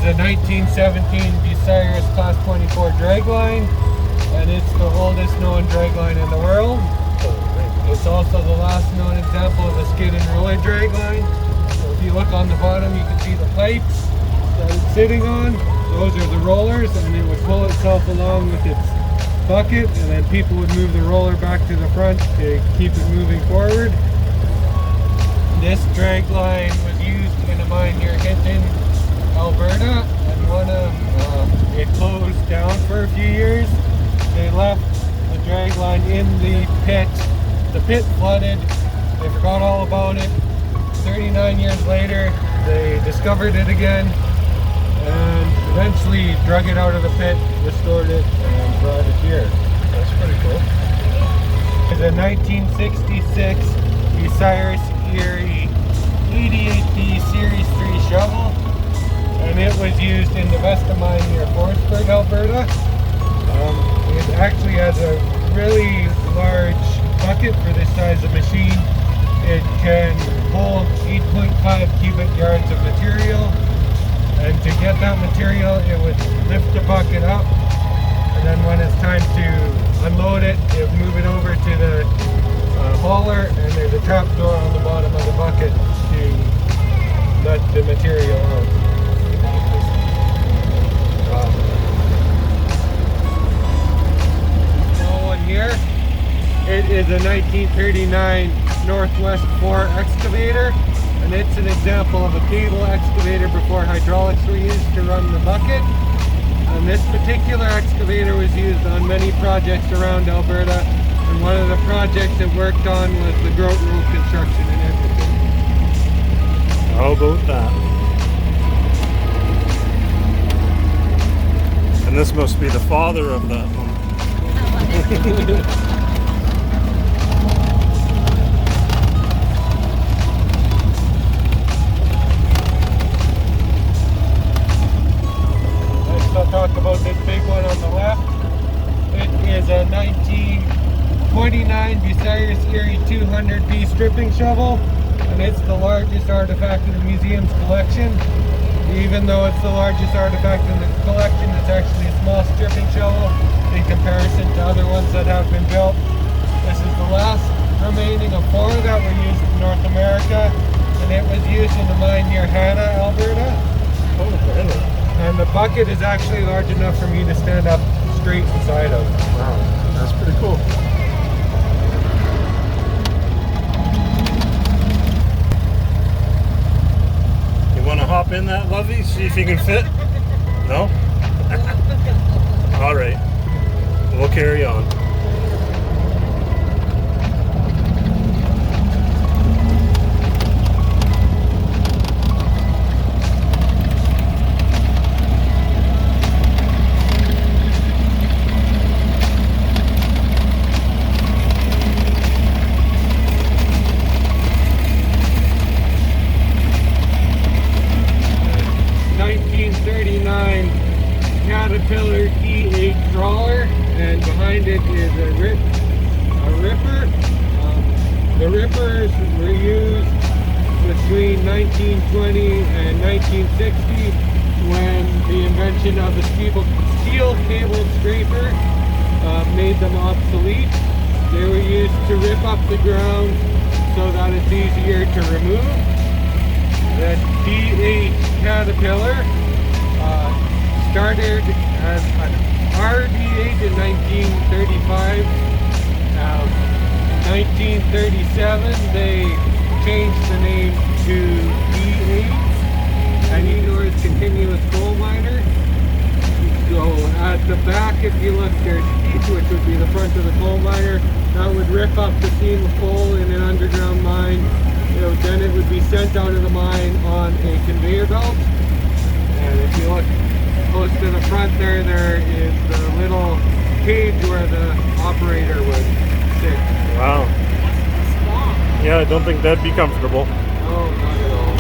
a 1917 Bucyrus Class 24 dragline, and it's the oldest known dragline in the world. It's also the last known example of a skid and roller dragline. So if you look on the bottom, you can see the pipes that it's sitting on. Those are the rollers, and it would pull itself along with its bucket, and then people would move the roller back to the front to keep it moving forward. This dragline was used in a mine near Hinton, Alberta, and it closed down for a few years. They left the dragline in the pit. The pit flooded. They forgot all about it. 39 years later, they discovered it again and eventually drug it out of the pit, restored it, and brought it here. That's pretty cool. It's a 1966 Bucyrus Erie 88D Series 3 shovel, and it was used in the Vesta mine near Forestburg, Alberta. It actually has a really large bucket for this size of machine. It can hold 8.5 cubic yards of material, and to get that material it would lift the bucket up, and then when it's time to unload it, it would move it over to the hauler, and there's a trap door on the bottom of the bucket to let the material out. Here, it is a 1939 Northwest 4 excavator, and it's an example of a cable excavator before hydraulics were used to run the bucket. And this particular excavator was used on many projects around Alberta, and one of the projects it worked on was the Grote Road construction in Edmonton. How about that? And this must be the father of that one. Let's talk about this big one on the left. It is a 1929 Bucyrus Erie 200B stripping shovel, and it's the largest artifact in the museum's collection. Even though it's the largest artifact in the collection, it's actually a small stripping shovel in comparison to other ones that have been built. This is the last remaining of 4 that were used in North America, and it was used in the mine near Hanna, Alberta. Oh, really? And the bucket is actually large enough for me to stand up straight inside of. Wow, that's pretty cool. You want to hop in that, Lovey? See if you can fit? No? All right. We'll carry on. Caterpillar E8 trawler, and behind it is a ripper. The rippers were used between 1920 and 1960 when the invention of the steel cabled scraper made them obsolete. They were used to rip up the ground so that it's easier to remove. The D8 Caterpillar started as an RD8 in 1935. In 1937, they changed the name to D8, and Igor's continuous coal miner. So at the back, if you look, there's teeth, which would be the front of the coal miner. That would rip up the seam of coal in an underground mine. Then it would be sent out of the mine on a conveyor belt. And if you look close to the front there is the little cage where the operator would sit. Wow. Yeah, I don't think that'd be comfortable. Oh, not at all.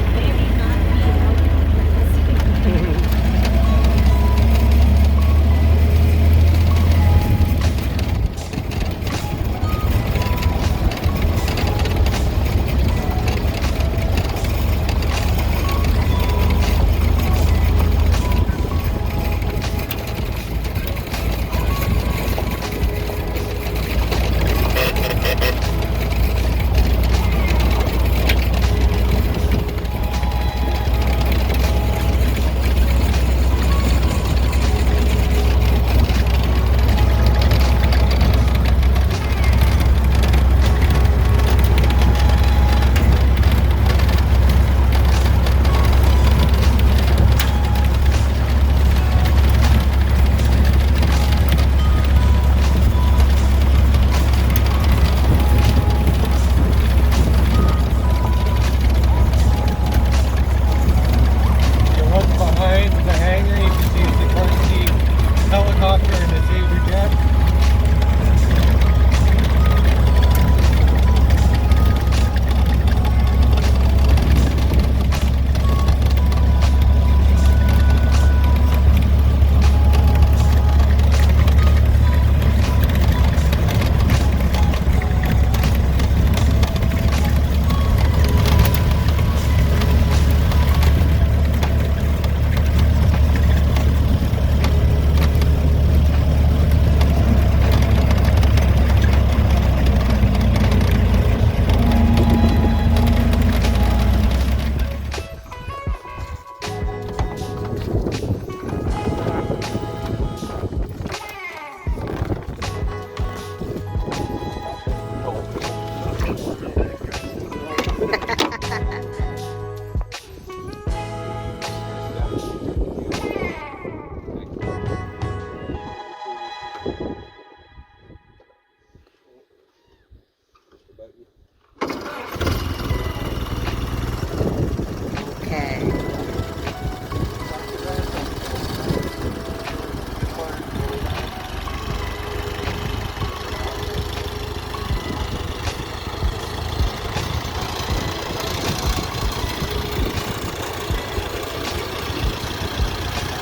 Okay.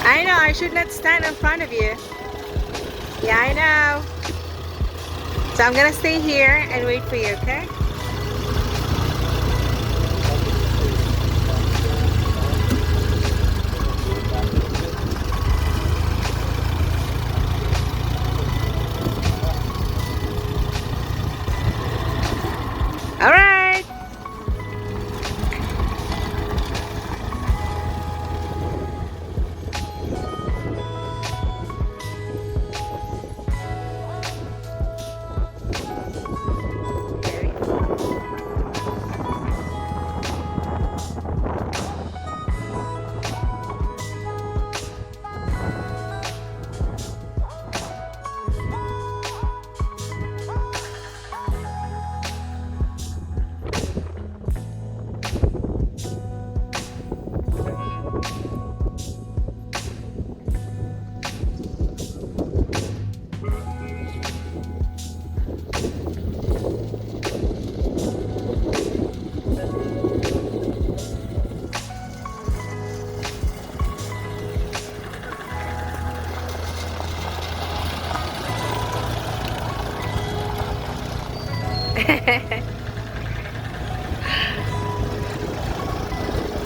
I know, I should not stand in front of you. Yeah, I know. So I'm gonna stay here and wait for you, okay? All right.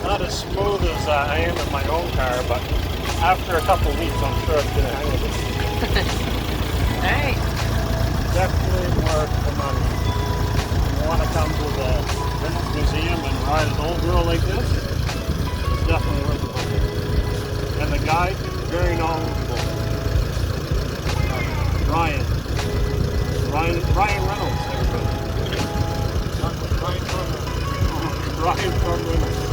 Not as smooth as I am in my own car, but after a couple weeks, I'm sure I'm going to hang with it. Alright. Definitely worth the money. If you want to come to the Reynolds Museum and ride an old girl like this, it's definitely worth the money. And the guide, very knowledgeable. Ryan Reynolds, everybody. Ryan from Reynolds.